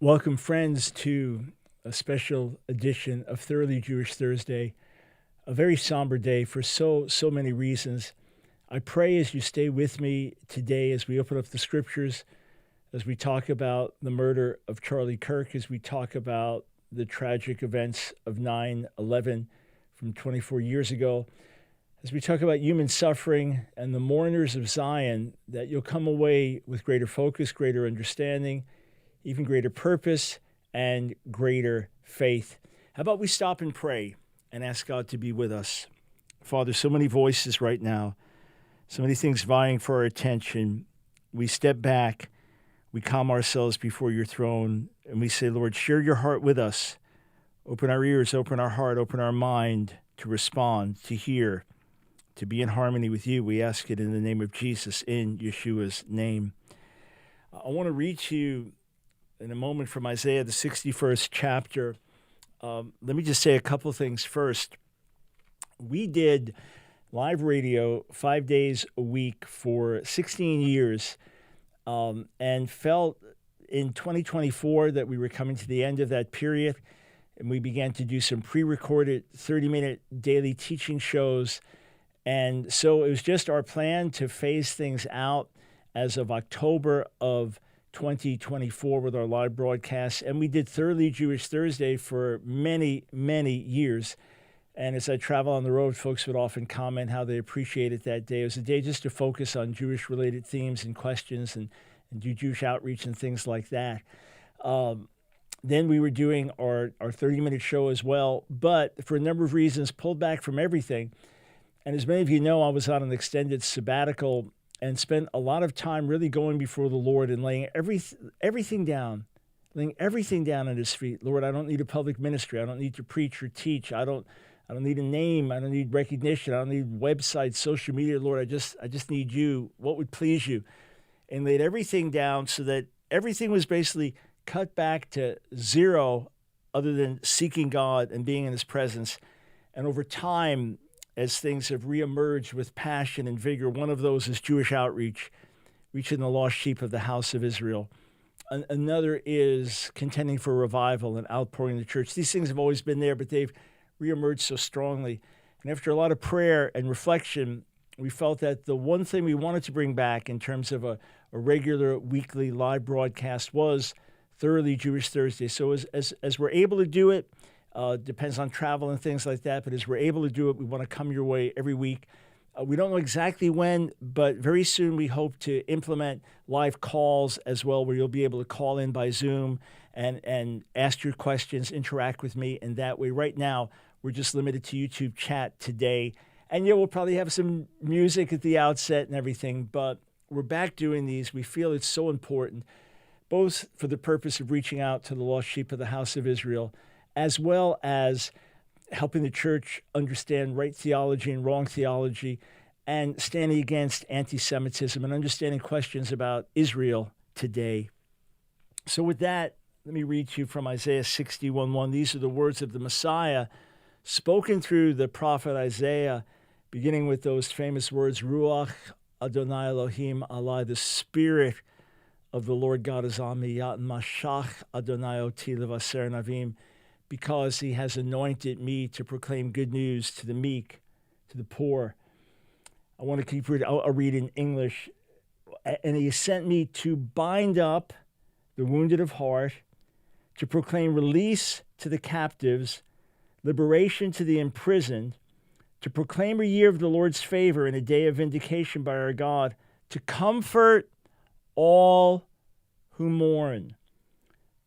Welcome, friends, to a special edition of Thoroughly Jewish Thursday, a very somber day for so many reasons. I pray as you stay with me today as we open up the scriptures, as we talk about the murder of Charlie Kirk, as we talk about the tragic events of 9/11 from 24 years ago, as we talk about human suffering and the mourners of Zion, that you'll come away with greater focus, greater understanding, even greater purpose, and greater faith. How about we stop and pray and ask God to be with us? Father, so many voices right now, so many things vying for our attention. We step back, we calm ourselves before your throne, and we say, Lord, share your heart with us. Open our ears, open our heart, open our mind to respond, to hear, to be in harmony with you. We ask it in the name of Jesus, in Yeshua's name. I want to read to you in a moment from Isaiah, the 61st chapter. Let me just say a couple things first. We did live radio 5 days a week for 16 years and felt in 2024 that we were coming to the end of that period, and we began to do some pre-recorded 30-minute daily teaching shows. And so it was just our plan to phase things out as of October of 2024 with our live broadcasts. And we did Thoroughly Jewish Thursday for many, many years. And as I travel on the road, folks would often comment how they appreciated that day. It was a day just to focus on Jewish-related themes and questions and do Jewish outreach and things like that. Then we were doing our 30-minute show as well, but for a number of reasons, pulled back from everything. And as many of you know, I was on an extended sabbatical and spent a lot of time really going before the Lord and laying everything down at his feet. Lord, I don't need a public ministry. I don't need to preach or teach. I don't need a name. I don't need recognition. I don't need websites, social media. Lord, I just need you. What would please you? And laid everything down so that everything was basically cut back to zero other than seeking God and being in his presence. And over time, as things have reemerged with passion and vigor, one of those is Jewish outreach, reaching the lost sheep of the house of Israel. Another is contending for revival and outpouring the church. These things have always been there, but they've reemerged so strongly. And after a lot of prayer and reflection, we felt that the one thing we wanted to bring back in terms of a regular weekly live broadcast was Thoroughly Jewish Thursday. So as we're able to do it, depends on travel and things like that, but as we're able to do it, we want to come your way every week. We don't know exactly when, but very soon we hope to implement live calls as well, where you'll be able to call in by Zoom and ask your questions, interact with me in that way. Right now, we're just limited to YouTube chat today. And yeah, we'll probably have some music at the outset and everything, but we're back doing these. We feel it's so important, both for the purpose of reaching out to the lost sheep of the house of Israel, as well as helping the church understand right theology and wrong theology, and standing against anti-Semitism and understanding questions about Israel today. So with that, let me read to you from Isaiah 61:1. These are the words of the Messiah spoken through the prophet Isaiah, beginning with those famous words, Ruach Adonai Elohim alai, the Spirit of the Lord God is on me, Yat Mashach Adonai oti levaser navim, because he has anointed me to proclaim good news to the meek, to the poor. I want to keep reading. I'll read in English. And he sent me to bind up the wounded of heart, to proclaim release to the captives, liberation to the imprisoned, to proclaim a year of the Lord's favor and a day of vindication by our God, to comfort all who mourn,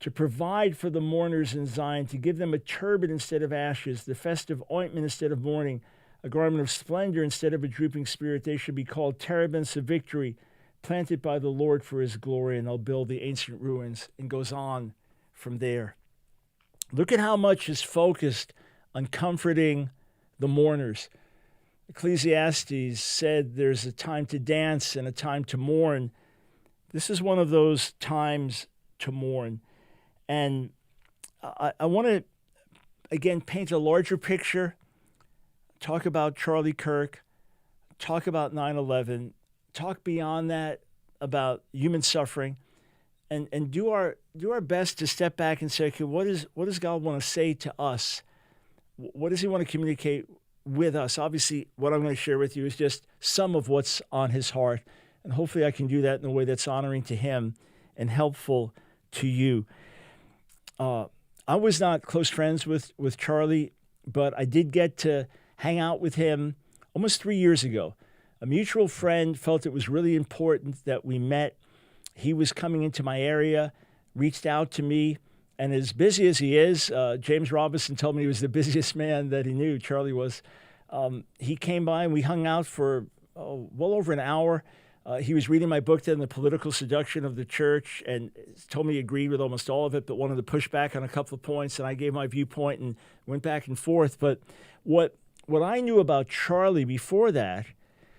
to provide for the mourners in Zion, to give them a turban instead of ashes, the festive ointment instead of mourning, a garment of splendor instead of a drooping spirit. They should be called terebinths of victory, planted by the Lord for his glory, and they'll build the ancient ruins. And goes on from there. Look at how much is focused on comforting the mourners. Ecclesiastes said there's a time to dance and a time to mourn. This is one of those times to mourn. And I want to, again, paint a larger picture, talk about Charlie Kirk, talk about 9/11, talk beyond that about human suffering, and do our best to step back and say, okay, what does God want to say to us? What does he want to communicate with us? Obviously, what I'm going to share with you is just some of what's on his heart, and hopefully I can do that in a way that's honoring to him and helpful to you. I was not close friends with Charlie, but I did get to hang out with him almost 3 years ago. A mutual friend felt it was really important that we met. He was coming into my area, reached out to me, and as busy as he is, James Robinson told me he was the busiest man that he knew, Charlie was. He came by and we hung out for well over an hour. He was reading my book then, The Political Seduction of the Church, and told me he agreed with almost all of it, but wanted to push back on a couple of points, and I gave my viewpoint and went back and forth. But what I knew about Charlie before that,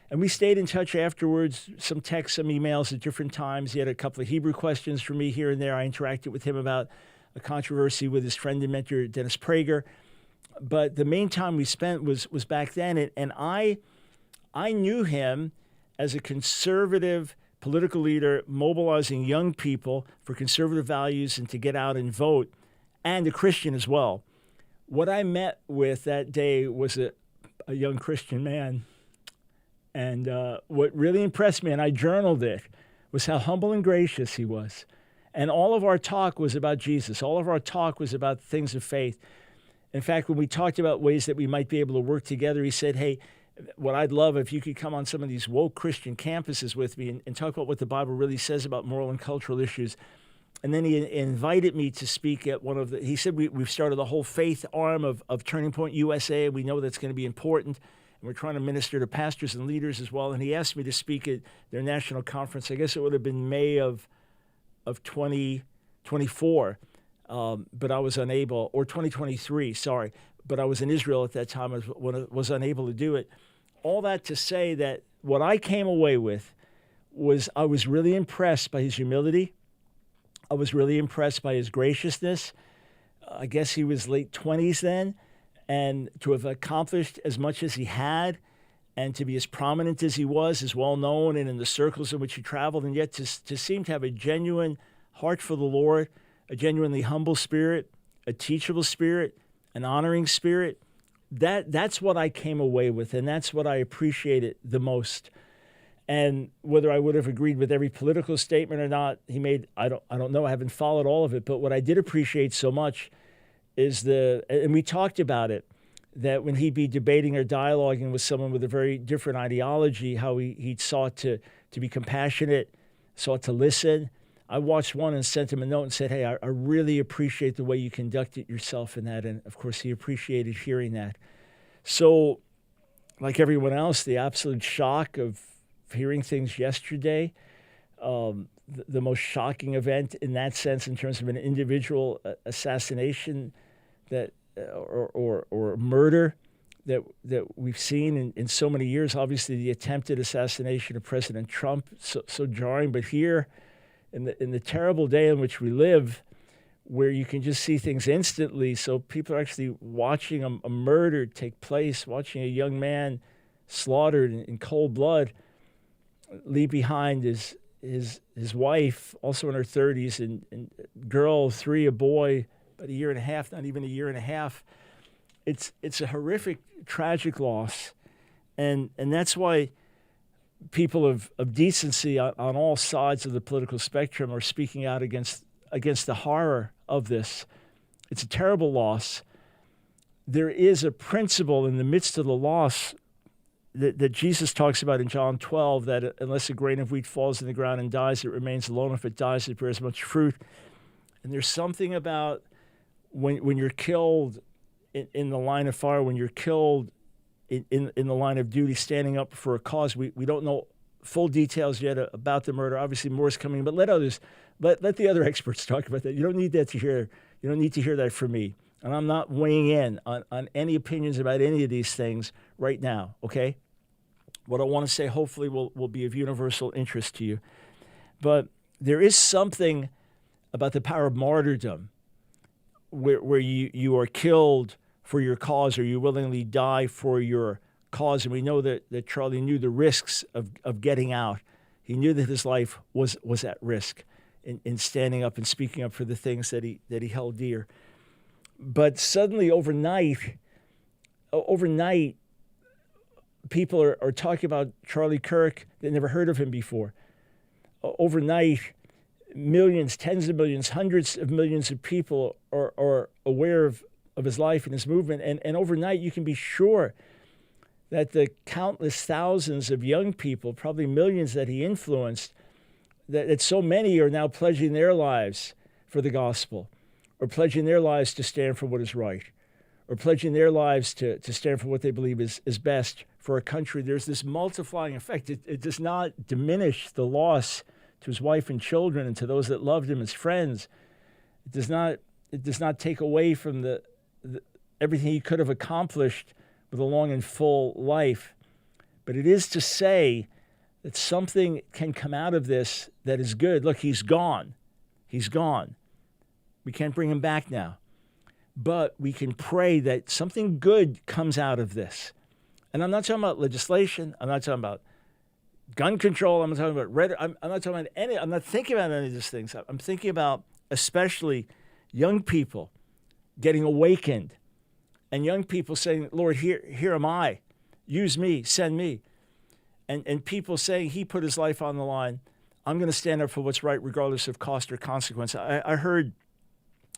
and we stayed in touch afterwards, some texts, some emails at different times. He had a couple of Hebrew questions for me here and there. I interacted with him about a controversy with his friend and mentor, Dennis Prager. But the main time we spent was back then, and I knew him as a conservative political leader mobilizing young people for conservative values and to get out and vote, and a Christian as well. What I met with that day was a young Christian man. And what really impressed me, and I journaled it, was how humble and gracious he was. And all of our talk was about Jesus. All of our talk was about things of faith. In fact, when we talked about ways that we might be able to work together, he said, hey, what I'd love if you could come on some of these woke Christian campuses with me and talk about what the Bible really says about moral and cultural issues. And then he invited me to speak at one of the, he said, we've started a whole faith arm of Turning Point USA. We know that's going to be important. And we're trying to minister to pastors and leaders as well. And he asked me to speak at their national conference. I guess it would have been May of 2024, but I was unable, or 2023, sorry. But I was in Israel at that time, was unable to do it. All that to say that what I came away with was I was really impressed by his humility. I was really impressed by his graciousness. I guess he was late 20s then, and to have accomplished as much as he had and to be as prominent as he was, as well-known and in the circles in which he traveled, and yet to seem to have a genuine heart for the Lord, a genuinely humble spirit, a teachable spirit, an honoring spirit, that's what I came away with, and that's what I appreciated the most. And whether I would have agreed with every political statement or not he made, I don't know. I haven't followed all of it. But what I did appreciate so much is and we talked about it, that when he'd be debating or dialoguing with someone with a very different ideology, how he'd sought to be compassionate, sought to listen. I watched one and sent him a note and said, hey, I really appreciate the way you conducted yourself in that. And, of course, he appreciated hearing that. So, like everyone else, the absolute shock of hearing things yesterday, the most shocking event in that sense in terms of an individual assassination that or murder that we've seen in so many years. Obviously, the attempted assassination of President Trump, so jarring. But here, in the terrible day in which we live, where you can just see things instantly, so people are actually watching a murder take place, watching a young man slaughtered in cold blood, leave behind his wife, also in her 30s, and girl, 3, a boy, about a year and a half, not even a year and a half. It's a horrific, tragic loss, and that's why people of decency on all sides of the political spectrum are speaking out against the horror of this. It's a terrible loss. There is a principle in the midst of the loss that Jesus talks about in John 12, that unless a grain of wheat falls in the ground and dies, it remains alone. If it dies, it bears much fruit. And there's something about when you're killed in the line of fire, when you're killed in the line of duty, standing up for a cause. We don't know full details yet about the murder. Obviously, more is coming, but let the other experts talk about that. You don't need that to hear. You don't need to hear that from me. And I'm not weighing in on any opinions about any of these things right now, okay? What I want to say hopefully will be of universal interest to you. But there is something about the power of martyrdom where you are killed for your cause, or you willingly die for your cause. And we know that Charlie knew the risks of getting out. He knew that his life was at risk in standing up and speaking up for the things that he held dear. But suddenly, overnight, people are talking about Charlie Kirk. They never heard of him before. Overnight, millions, tens of millions, hundreds of millions of people are aware of his life and his movement. And overnight, you can be sure that the countless thousands of young people, probably millions that he influenced, that so many are now pledging their lives for the gospel, or pledging their lives to stand for what is right, or pledging their lives to stand for what they believe is best for a country. There's this multiplying effect. It does not diminish the loss to his wife and children and to those that loved him as friends. It does not take away from the everything he could have accomplished with a long and full life. But it is to say that something can come out of this that is good. Look, he's gone. He's gone. We can't bring him back now. But we can pray that something good comes out of this. And I'm not talking about legislation. I'm not talking about gun control. I'm not talking about I'm not talking about any. I'm not thinking about any of these things. I'm thinking about especially young people getting awakened, and young people saying, "Lord, here am I. Use me. Send me." And people saying, "He put his life on the line. I'm going to stand up for what's right, regardless of cost or consequence." I heard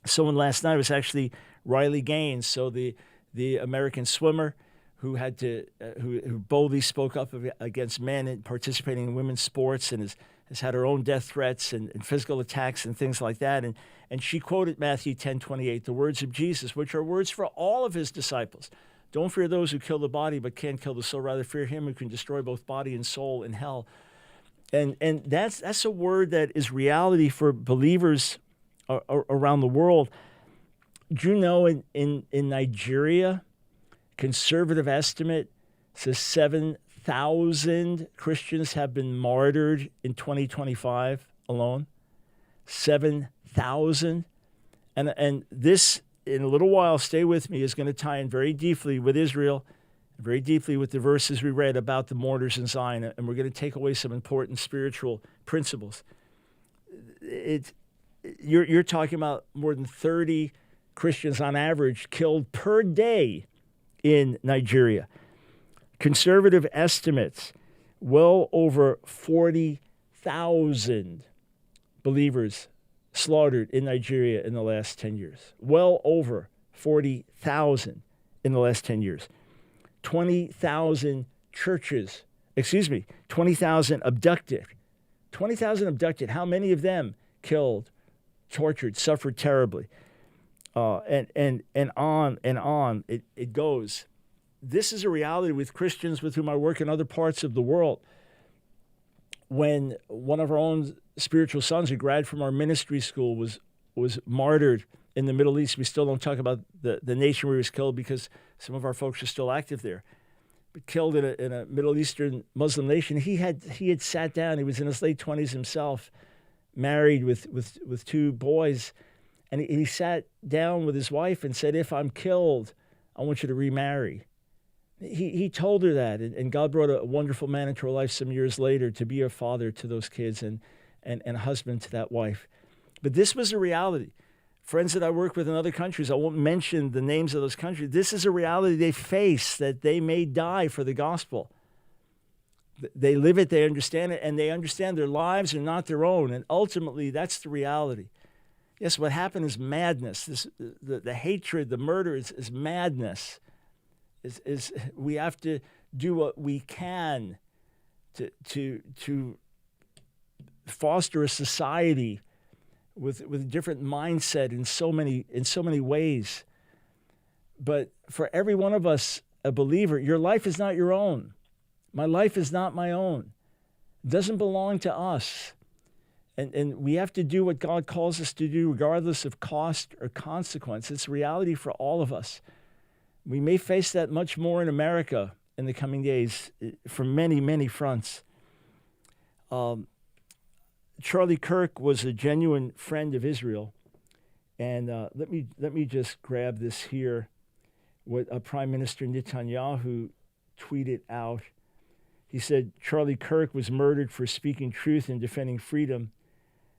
someone last night, it was actually Riley Gaines, so the American swimmer who had to who boldly spoke up against men participating in women's sports, and has had her own death threats and physical attacks and things like that. And she quoted Matthew 10:28, the words of Jesus, which are words for all of his disciples. Don't fear those who kill the body but can't kill the soul. Rather fear him who can destroy both body and soul in hell. And that's a word that is reality for believers around the world. Do you know in Nigeria, conservative estimate says 7,000 Christians have been martyred in 2025 alone? 7,000. And this, in a little while, stay with me, is going to tie in very deeply with Israel, very deeply with the verses we read about the mourners in Zion, and we're going to take away some important spiritual principles. You're talking about more than 30 Christians on average killed per day in Nigeria. Conservative estimates, well over 40,000 believers slaughtered in Nigeria in the last 10 years. Well over 40,000 in the last 10 years. 20,000 churches, 20,000 abducted. 20,000 abducted. How many of them killed, tortured, suffered terribly? And on and on it goes. This is a reality with Christians with whom I work in other parts of the world. When one of our own spiritual sons, who graduated from our ministry school, was martyred in the Middle East. We still don't talk about the nation where he was killed because some of our folks are still active there. But killed in a Middle Eastern Muslim nation. He had sat down. He was in his late 20s himself, married with two boys. And he sat down with his wife and said, "If I'm killed, I want you to remarry." He told her that, and God brought a wonderful man into her life some years later to be a father to those kids and a husband to that wife. But this was a reality. Friends that I work with in other countries, I won't mention the names of those countries, this is a reality they face, that they may die for the gospel. They live it, they understand it, and they understand their lives are not their own, and ultimately that's the reality. Yes, what happened is madness. The hatred, the murder is madness. We have to do what we can to foster a society with a different mindset in so many ways. But for every one of us, a believer, your life is not your own. My life is not my own. It doesn't belong to us. And we have to do what God calls us to do, regardless of cost or consequence. It's a reality for all of us. We may face that much more in America in the coming days from many, many fronts. Charlie Kirk was a genuine friend of Israel. And let me just grab this here, what Prime Minister Netanyahu tweeted out. He said, Charlie Kirk was murdered for speaking truth and defending freedom.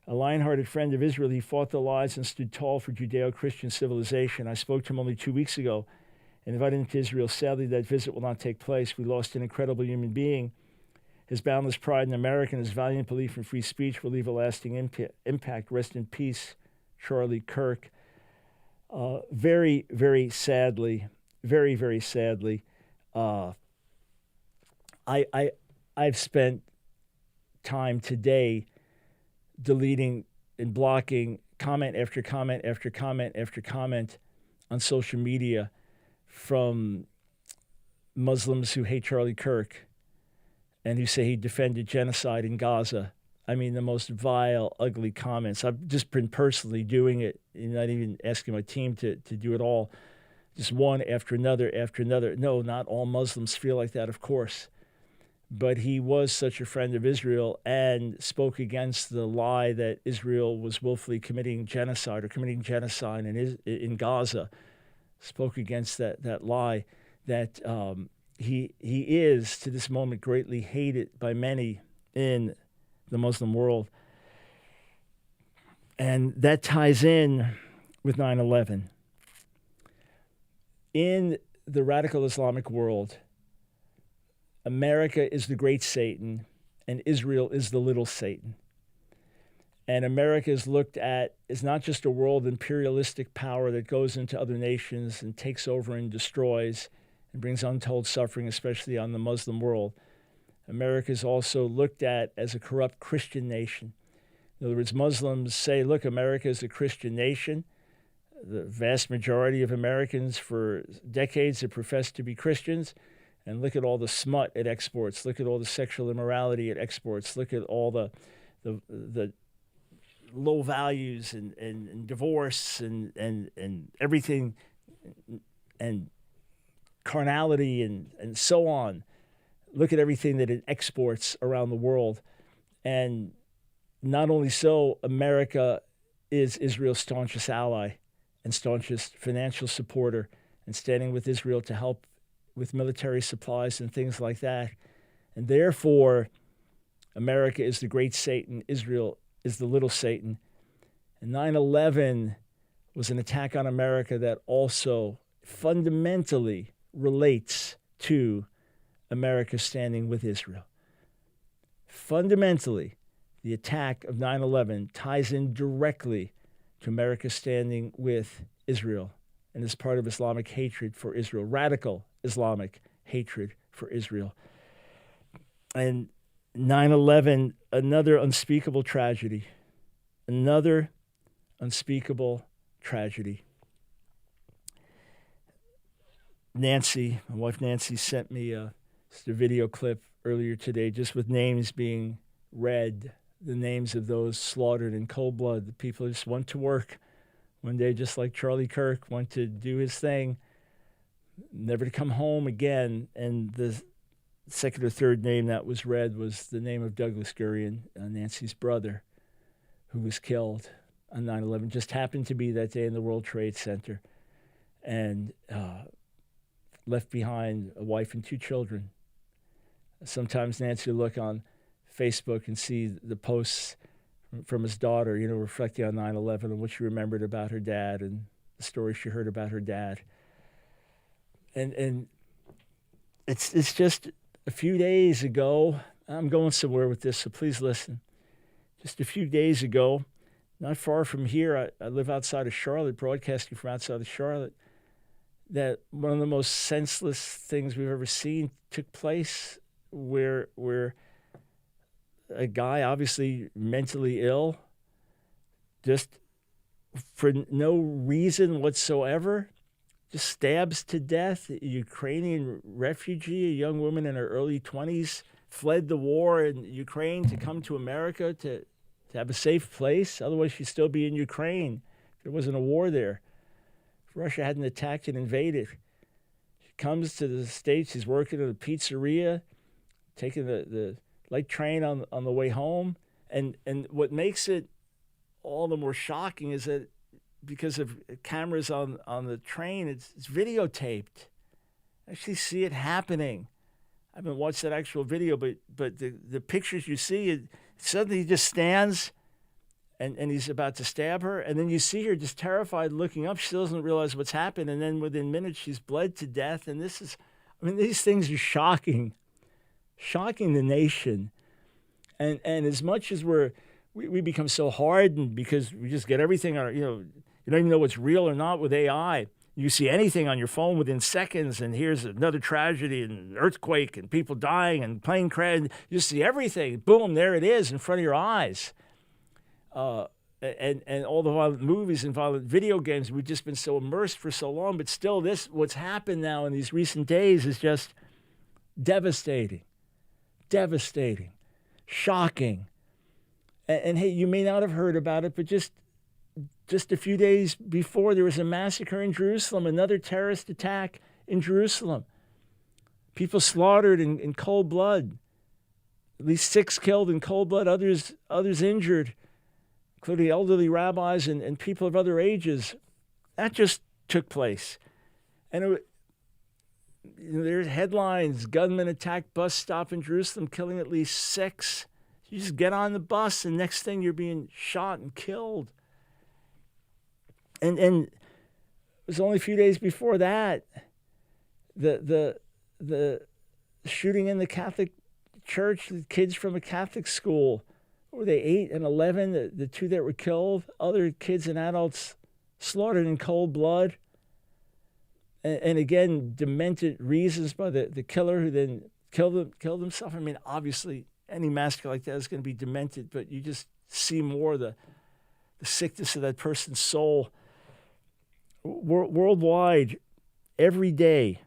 A lion-hearted friend of Israel, he fought the lies and stood tall for Judeo-Christian civilization. I spoke to him only 2 weeks ago and invited him to Israel. Sadly, that visit will not take place. We lost an incredible human being. His boundless pride in America and his valiant belief in free speech will leave a lasting impact. Rest in peace, Charlie Kirk. Very, very sadly, very, very sadly, I've spent time today deleting and blocking comment after comment after comment after comment on social media from Muslims who hate Charlie Kirk and who say he defended genocide in Gaza. I mean, the most vile, ugly comments. I've just been personally doing it, not even asking my team to do it all, just one after another after another. No, not all Muslims feel like that, of course. But he was such a friend of Israel and spoke against the lie that Israel was willfully committing genocide in Gaza. Spoke against that lie that he is, to this moment, greatly hated by many in the Muslim world. And that ties in with 9/11. In the radical Islamic world, America is the great Satan and Israel is the little Satan. And America is looked at as not just a world imperialistic power that goes into other nations and takes over and destroys and brings untold suffering, especially on the Muslim world. America is also looked at as a corrupt Christian nation. In other words, Muslims say, look, America is a Christian nation. The vast majority of Americans for decades have professed to be Christians. And look at all the smut it exports. Look at all the sexual immorality it exports. Look at all the low values and divorce and everything and carnality and so on. Look at everything that it exports around the world. And not only so, America is Israel's staunchest ally and staunchest financial supporter and standing with Israel to help with military supplies and things like that. And therefore, America is the great Satan, Israel is the little Satan. And 9/11 was an attack on America that also fundamentally relates to America standing with Israel. Fundamentally, the attack of 9/11 ties in directly to America standing with Israel and is part of Islamic hatred for Israel, radical Islamic hatred for Israel. And 9/11, another unspeakable tragedy. Another unspeakable tragedy. Nancy, my wife Nancy, sent me just a video clip earlier today, just with names being read, the names of those slaughtered in cold blood. The people just went to work one day, just like Charlie Kirk, went to do his thing, never to come home again. And the second or third name that was read was the name of Douglas Gurian, Nancy's brother, who was killed on 9/11. Just happened to be that day in the World Trade Center, and left behind a wife and 2 children. Sometimes Nancy will look on Facebook and see the posts from his daughter, reflecting on 9/11 and what she remembered about her dad and the stories she heard about her dad. And it's just a few days ago. I'm going somewhere with this, so please listen. Just a few days ago, not far from here, I live outside of Charlotte, broadcasting from outside of Charlotte, that one of the most senseless things we've ever seen took place where a guy, obviously mentally ill, just for no reason whatsoever, just stabs to death a Ukrainian refugee, a young woman in her early 20s, fled the war in Ukraine to come to America to have a safe place. Otherwise, she'd still be in Ukraine if there wasn't a war there. If Russia hadn't attacked and invaded. She comes to the States. She's working at a pizzeria, taking the light train on the way home. And what makes it all the more shocking is that because of cameras on the train, it's videotaped. I actually see it happening. I haven't watched that actual video, but the pictures you see, suddenly he just stands and he's about to stab her. And then you see her just terrified looking up. She still doesn't realize what's happened. And then within minutes, she's bled to death. And these things are shocking the nation. And as much as we become so hardened because we just get everything on, you don't even know what's real or not with AI. You see anything on your phone within seconds, and here's another tragedy and an earthquake and people dying and plane crash. You see everything. Boom, there it is in front of your eyes. And all the violent movies and violent video games, we've just been so immersed for so long. But still, what's happened now in these recent days is just devastating, shocking. And hey, you may not have heard about it, but just a few days before, there was a massacre in Jerusalem, another terrorist attack in Jerusalem. People slaughtered in cold blood. At least 6 killed in cold blood, others injured, including elderly rabbis and people of other ages. That just took place. And there's headlines, gunmen attack bus stop in Jerusalem, killing at least 6. You just get on the bus, and next thing you're being shot and killed. And it was only a few days before that, the shooting in the Catholic Church, the kids from a Catholic school, what were they, 8 and 11, the 2 that were killed, other kids and adults slaughtered in cold blood. And again, demented reasons by the killer who then killed himself. I mean, obviously, any massacre like that is going to be demented, but you just see more the sickness of that person's soul. Worldwide, every day,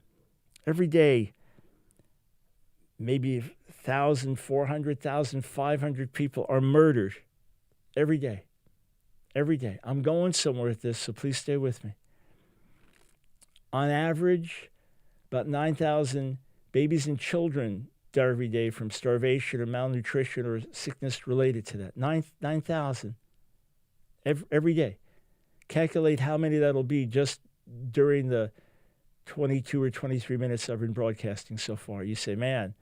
maybe 1,000, 400,000, 500 people are murdered every day. I'm going somewhere with this, so please stay with me. On average, about 9,000 babies and children die every day from starvation or malnutrition or sickness related to that. 9,000 every day. Calculate how many that'll be just during the 22 or 23 minutes I've been broadcasting so far. You say, man,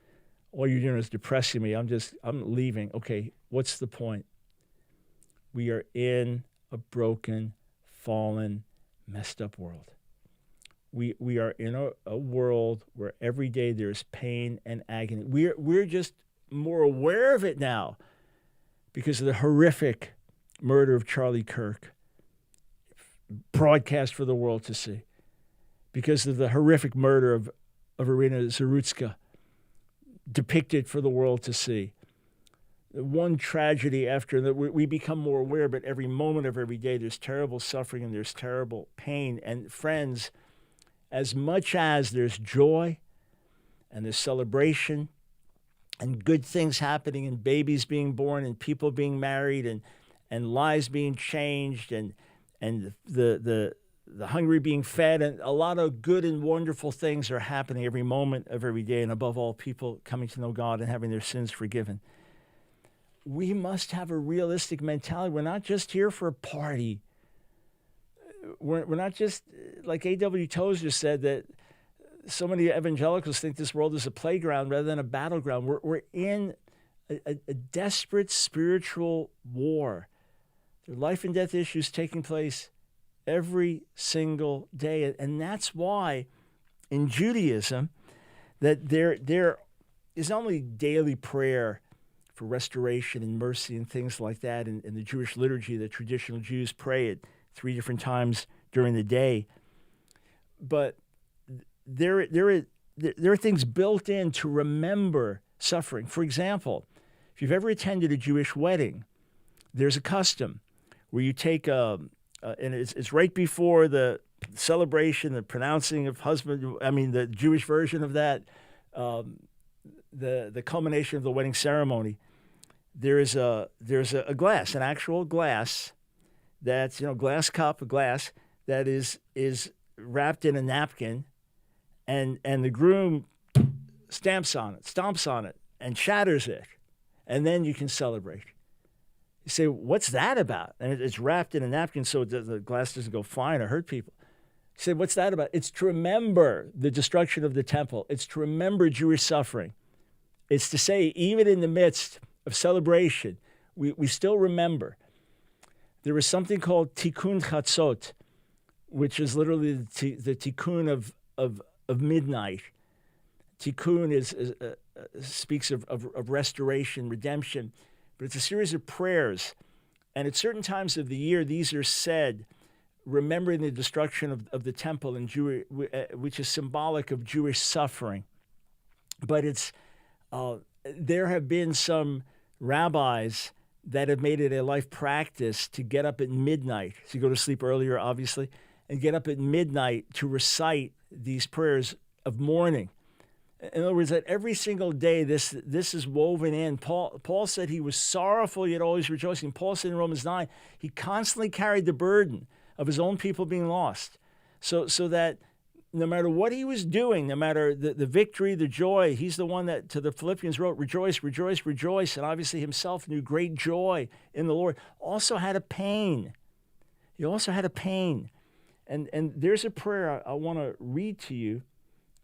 all you're doing is depressing me. I'm leaving. Okay, what's the point? We are in a broken, fallen, messed up world. We are in a world where every day there's pain and agony. We're just more aware of it now because of the horrific murder of Charlie Kirk, broadcast for the world to see, because of the horrific murder of Irina Zarutska, depicted for the world to see. One tragedy after another, we become more aware, but every moment of every day there's terrible suffering and there's terrible pain. And friends, as much as there's joy and there's celebration and good things happening and babies being born and people being married and lives being changed and the hungry being fed, and a lot of good and wonderful things are happening every moment of every day, and above all, people coming to know God and having their sins forgiven. We must have a realistic mentality. We're not just here for a party. We're not just, like A.W. Tozer said, that so many evangelicals think this world is a playground rather than a battleground. We're in a desperate spiritual war. There are life and death issues taking place every single day. And that's why in Judaism that there is not only daily prayer for restoration and mercy and things like that in the Jewish liturgy. The traditional Jews pray it 3 different times during the day. But there are things built in to remember suffering. For example, if you've ever attended a Jewish wedding, there's a custom where you take and it's right before the celebration, the pronouncing of the Jewish version of that, the culmination of the wedding ceremony. There's a glass, an actual glass that's, glass cup, a glass that is wrapped in a napkin, and the groom stomps on it, and shatters it, and then you can celebrate. You say, what's that about? And it's wrapped in a napkin so the glass doesn't go flying or hurt people. You say, what's that about? It's to remember the destruction of the temple. It's to remember Jewish suffering. It's to say, even in the midst of celebration, we still remember. there was something called Tikkun Chatzot, which is literally the Tikkun of midnight. Tikkun speaks of restoration, redemption, but it's a series of prayers. And at certain times of the year, these are said, remembering the destruction of the temple, which is symbolic of Jewish suffering. But there have been some rabbis that have made it a life practice to get up at midnight, so you go to sleep earlier, obviously, and get up at midnight to recite these prayers of mourning. In other words, that every single day this is woven in. Paul said he was sorrowful yet always rejoicing. Paul said in Romans 9, he constantly carried the burden of his own people being lost. So that no matter what he was doing, no matter the victory, the joy, he's the one that to the Philippians wrote, rejoice, rejoice, rejoice. And obviously himself knew great joy in the Lord. Also had a pain. He also had a pain. And there's a prayer I want to read to you.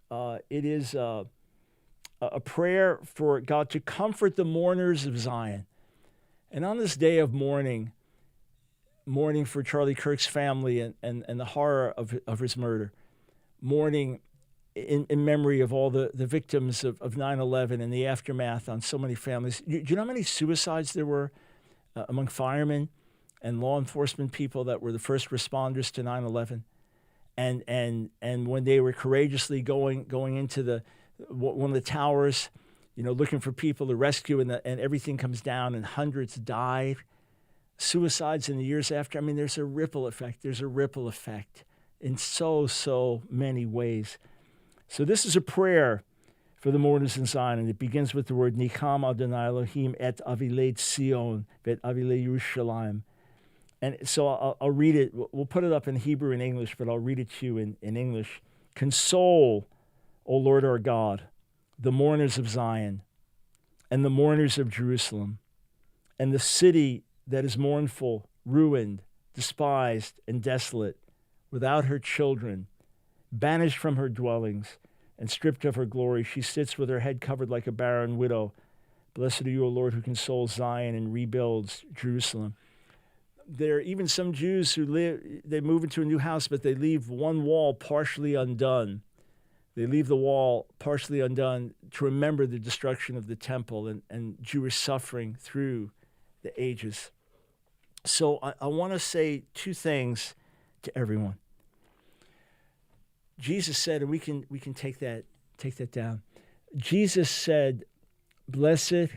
It is a prayer for God to comfort the mourners of Zion. And on this day of mourning for Charlie Kirk's family and the horror of his murder, mourning in memory of all the victims of 9/11 and the aftermath on so many families. Do you know how many suicides there were among firemen and law enforcement people that were the first responders to 9/11? And when they were courageously going into one of the towers, looking for people to rescue, and everything comes down and hundreds died. Suicides in the years after. I mean, there's a ripple effect. There's a ripple effect in so many ways. So this is a prayer for the mourners in Zion, and it begins with the word Nicham Adonai Elohim et Avilei Tzion vet Avilei Yerushalayim. And so I'll read it. We'll put it up in Hebrew and English, but I'll read it to you in English. Console, O Lord our God, the mourners of Zion and the mourners of Jerusalem, and the city that is mournful, ruined, despised, and desolate, without her children, banished from her dwellings, and stripped of her glory. She sits with her head covered like a barren widow. Blessed are you, O Lord, who consoles Zion and rebuilds Jerusalem. There are even some Jews who they move into a new house, but they leave one wall partially undone. They leave the wall partially undone to remember the destruction of the temple and Jewish suffering through the ages. So I want to say two things to everyone. Jesus said, and we can take that down. Jesus said, "Blessed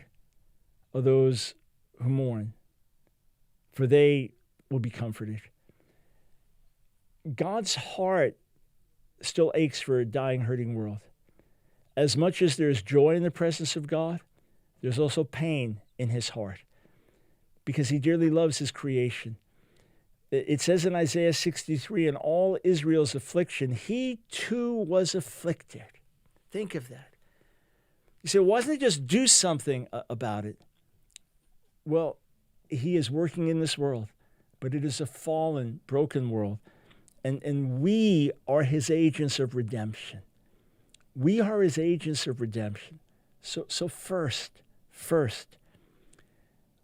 are those who mourn, for they will be comforted." God's heart still aches for a dying, hurting world. As much as there's joy in the presence of God, there's also pain in his heart, because he dearly loves his creation. It says in Isaiah 63, in all Israel's affliction, he too was afflicted. Think of that. You say, why doesn't he just do something about it? Well, he is working in this world, but it is a fallen, broken world. And we are his agents of redemption. We are his agents of redemption. So first,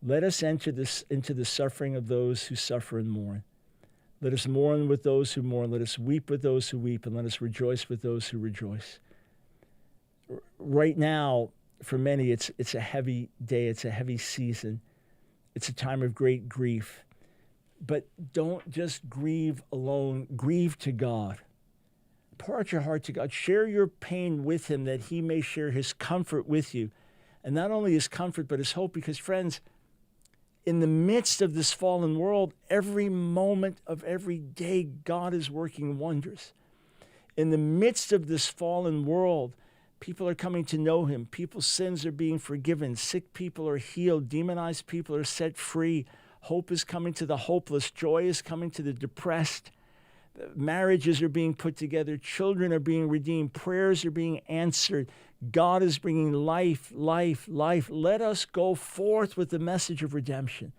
let us enter into the suffering of those who suffer and mourn. Let us mourn with those who mourn. Let us weep with those who weep, and let us rejoice with those who rejoice. Right now, for many, it's a heavy day. It's a heavy season. It's a time of great grief. But don't just grieve alone. Grieve to God. Pour out your heart to God. Share your pain with him, that he may share his comfort with you. And not only his comfort, but his hope. Because, friends, in the midst of this fallen world, every moment of every day, God is working wonders. In the midst of this fallen world, people are coming to know him. People's sins are being forgiven. Sick people are healed. Demonized people are set free. Hope is coming to the hopeless. Joy is coming to the depressed. Marriages are being put together. Children are being redeemed. Prayers are being answered. God is bringing life. Let us go forth with the message of redemption.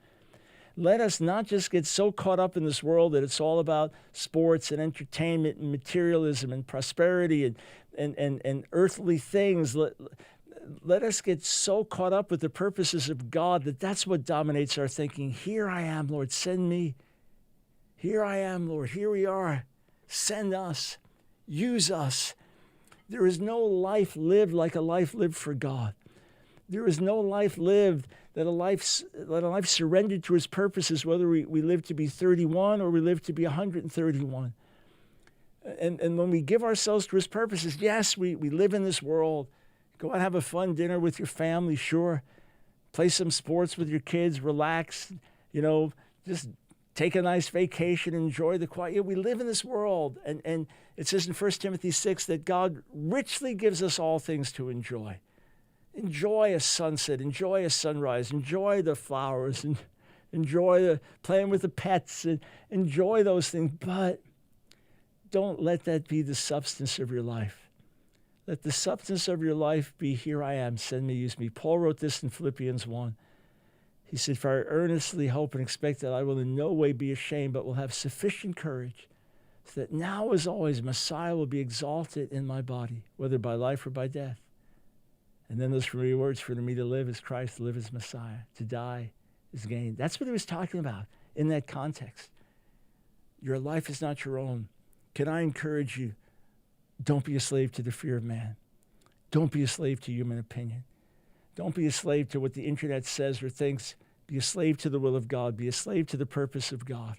Let us not just get so caught up in this world that it's all about sports and entertainment and materialism and prosperity and earthly things. let us get so caught up with the purposes of God that that's what dominates our thinking. Here I am, Lord, send me. Here I am, Lord, here we are. Send us, use us. There is no life lived like a life lived for God. There is no life lived that a life surrendered to his purposes, whether we live to be 31 or we live to be 131. And when we give ourselves to his purposes, yes, we live in this world. Go out and have a fun dinner with your family, sure. Play some sports with your kids, relax, just take a nice vacation, enjoy the quiet. Yeah, we live in this world. And it says in 1 Timothy 6 that God richly gives us all things to enjoy. Enjoy a sunset, enjoy a sunrise, enjoy the flowers, and enjoy playing with the pets, and enjoy those things. But don't let that be the substance of your life. Let the substance of your life be, here I am, send me, use me. Paul wrote this in Philippians 1. He said, for I earnestly hope and expect that I will in no way be ashamed, but will have sufficient courage, so that now as always Messiah will be exalted in my body, whether by life or by death. And then those three words, for me to live is Christ, to live is Messiah, to die is gain. That's what he was talking about in that context. Your life is not your own. Can I encourage you? Don't be a slave to the fear of man. Don't be a slave to human opinion. Don't be a slave to what the internet says or thinks. Be a slave to the will of God. Be a slave to the purpose of God.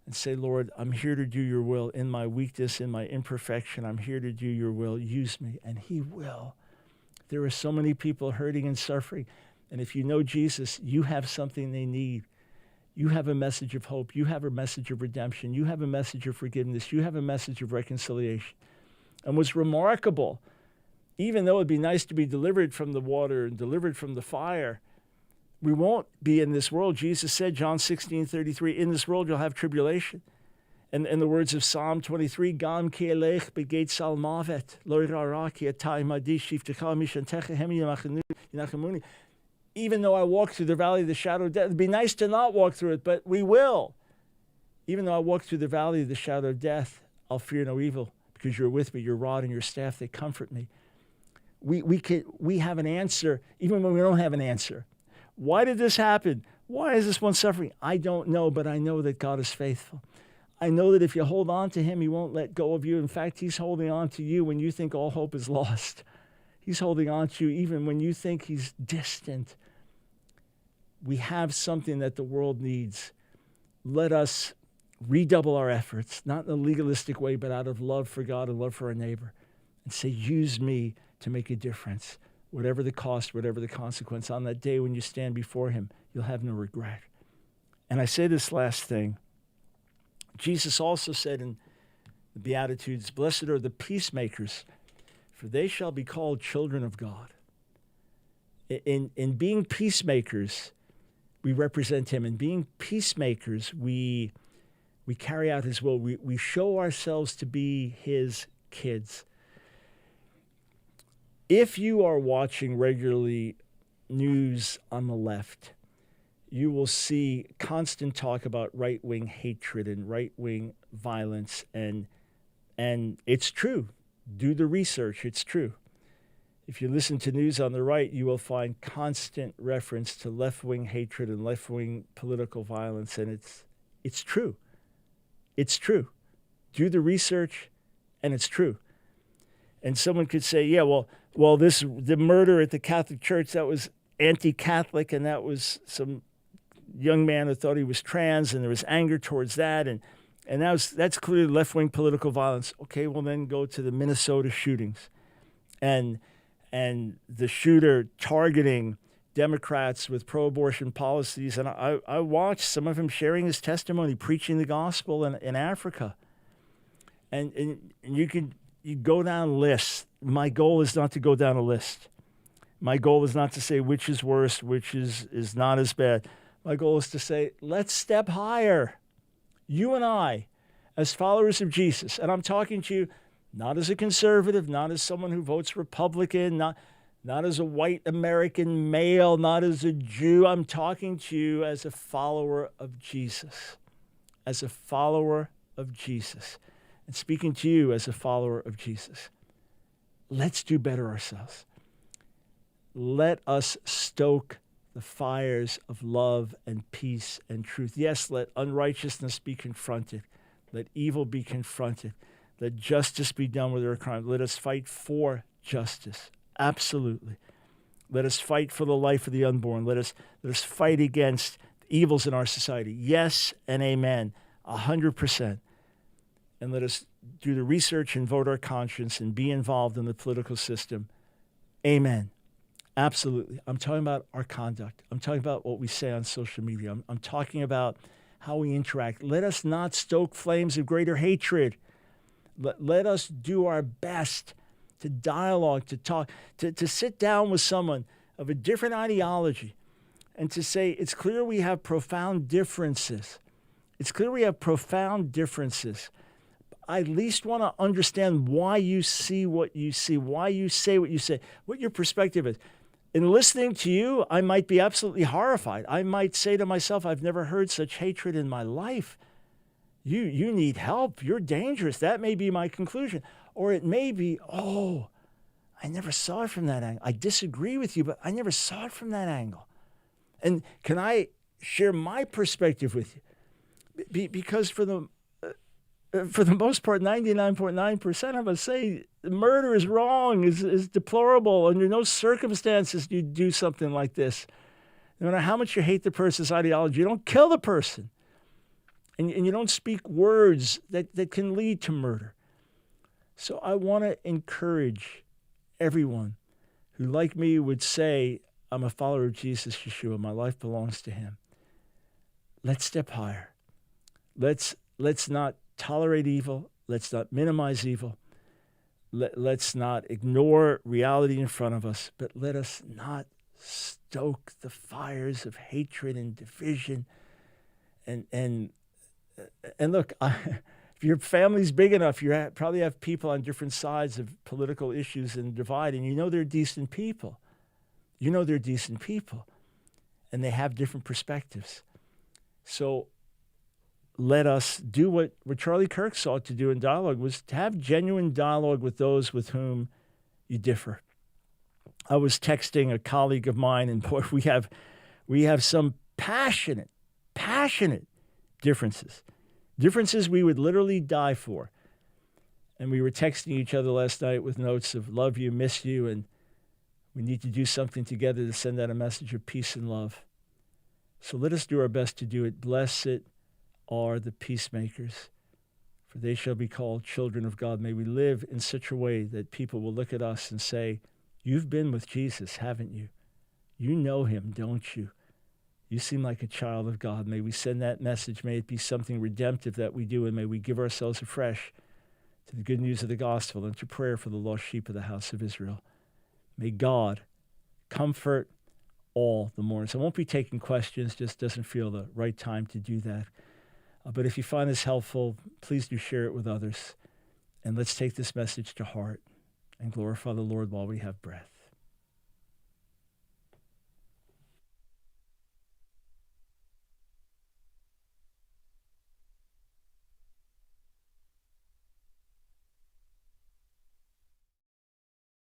And say, Lord, I'm here to do your will in my weakness, in my imperfection. I'm here to do your will. Use me. And he will. There are so many people hurting and suffering. And if you know Jesus, you have something they need. You have a message of hope. You have a message of redemption. You have a message of forgiveness. You have a message of reconciliation. And what's remarkable, even though it'd be nice to be delivered from the water and delivered from the fire, we won't be in this world. Jesus said, John 16:33, in this world you'll have tribulation. And in the words of Psalm 23, Gam ki elech begeit salmavet, lo yirara ki atai madi shiftecha mishantecha hemi yinachamuni. Even though I walk through the valley of the shadow of death, it'd be nice to not walk through it, but we will. Even though I walk through the valley of the shadow of death, I'll fear no evil, because you're with me, your rod and your staff, they comfort me. We have an answer, even when we don't have an answer. Why did this happen? Why is this one suffering? I don't know, but I know that God is faithful. I know that if you hold on to him, he won't let go of you. In fact, he's holding on to you when you think all hope is lost. He's holding on to you even when you think he's distant. We have something that the world needs. Let us redouble our efforts, not in a legalistic way, but out of love for God and love for our neighbor. And say, use me to make a difference. Whatever the cost, whatever the consequence. On that day when you stand before him, you'll have no regret. And I say this last thing. Jesus also said in the Beatitudes, blessed are the peacemakers, for they shall be called children of God. In being peacemakers, we represent him. In being peacemakers, we carry out his will. We show ourselves to be his kids. If you are watching regularly news on the left, you will see constant talk about right-wing hatred and right-wing violence, and it's true. Do the research, it's true. If you listen to news on the right, you will find constant reference to left-wing hatred and left-wing political violence, and it's true. It's true. Do the research, and it's true. And someone could say, yeah, well, the murder at the Catholic Church, that was anti-Catholic, and that was some young man who thought he was trans, and there was anger towards that, and that's clearly left-wing political violence. Okay, well then go to the Minnesota shootings, and the shooter targeting Democrats with pro-abortion policies, and I watched some of him sharing his testimony, preaching the gospel in Africa, and you go down lists. My goal is not to go down a list. My goal is not to say which is worse, which is not as bad. My goal is to say, let's step higher. You and I, as followers of Jesus, and I'm talking to you not as a conservative, not as someone who votes Republican, not as a white American male, not as a Jew. I'm talking to you as a follower of Jesus, as a follower of Jesus, and speaking to you as a follower of Jesus. Let's do better ourselves. let us stoke the fires of love and peace and truth. Yes, let unrighteousness be confronted. Let evil be confronted. Let justice be done where there are crimes. Let us fight for justice. Absolutely. Let us fight for the life of the unborn. Let us fight against evils in our society. Yes and amen. 100%. And let us do the research and vote our conscience and be involved in the political system. Amen. Absolutely. I'm talking about our conduct. I'm talking about what we say on social media. I'm talking about how we interact. Let us not stoke flames of greater hatred. Let us do our best to dialogue, to talk, to sit down with someone of a different ideology and to say, it's clear we have profound differences. It's clear we have profound differences. I at least want to understand why you see what you see, why you say what you say, what your perspective is. In listening to you, I might be absolutely horrified. I might say to myself, I've never heard such hatred in my life. You need help. You're dangerous. That may be my conclusion. Or it may be, oh, I never saw it from that angle. I disagree with you, but I never saw it from that angle. And can I share my perspective with you? Because for the most part, 99.9% of us say murder is wrong, is deplorable. Under no circumstances do you do something like this. No matter how much you hate the person's ideology, you don't kill the person. And you don't speak words that can lead to murder. So I want to encourage everyone who, like me, would say, I'm a follower of Jesus, Yeshua. My life belongs to him. Let's step higher. Let's not tolerate evil. Let's not minimize evil. Let's not ignore reality in front of us, but let us not stoke the fires of hatred and division. And look, if your family's big enough, you probably have people on different sides of political issues and divide, and you know they're decent people. You know they're decent people, and they have different perspectives. So let us do what Charlie Kirk sought to do in dialogue, was to have genuine dialogue with those with whom you differ. I was texting a colleague of mine, and boy, we have some passionate differences we would literally die for. And we were texting each other last night with notes of love you, miss you, and we need to do something together to send out a message of peace and love. So let us do our best to do it. Blessed are the peacemakers, for they shall be called children of God. May we live in such a way that people will look at us and say, you've been with Jesus, haven't you? You know him, don't you? You seem like a child of God. May we send that message. May it be something redemptive that we do, and may we give ourselves afresh to the good news of the gospel and to prayer for the lost sheep of the house of Israel. May God comfort all the mourners. I won't be taking questions, just doesn't feel the right time to do that. But if you find this helpful, please do share it with others. And let's take this message to heart and glorify the Lord while we have breath.